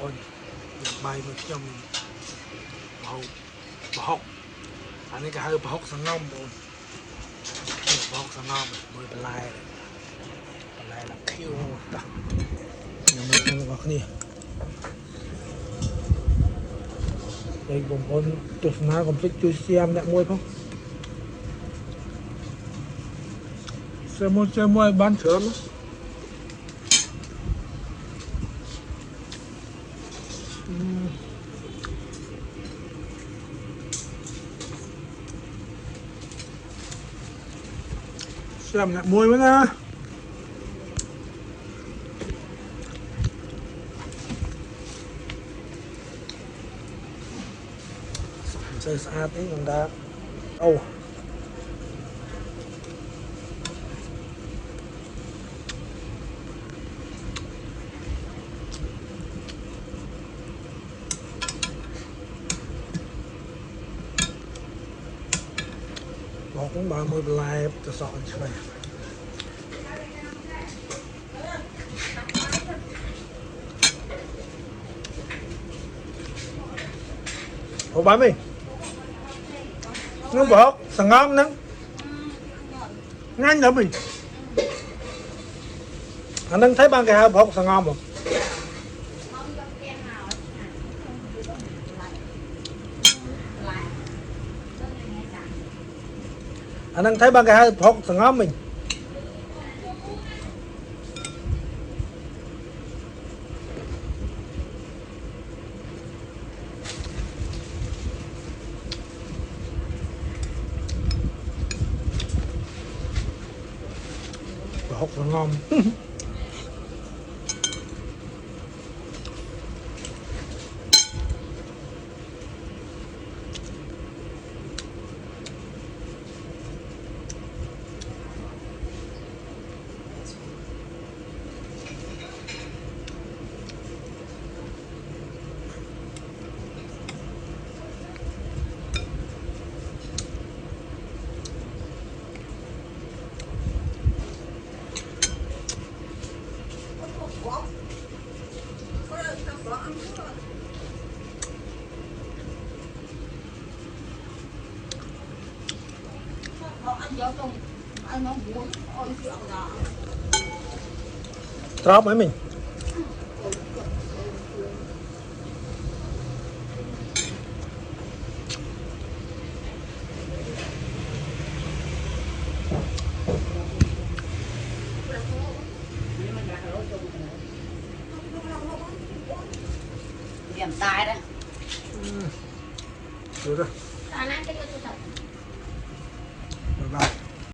ôn bay một trong hậu bọc anh ấy cái hơi bọc sang nông ôn bọc sang nông mớiเป็นลายlà kêu đó nhưng mà không có gì đây cũng có chút nào còn thích chui xem đã mua không chơi mua bán sớm xem lại mua mới nè chơi xa tí còn đã ô bỏ cũng 30 likeจะสอนใช่ไหมโอ้บ้ามั้ยnó bỏ sẵn ngon nắng nhanh lắm mình anh đang thấy ban cái hộp hộp sẵn ngon không anh đang thấy ban cái hộp hộp sẵn ngon mình hộp sẵn ngon drop với mình điểm tài đấy được rồi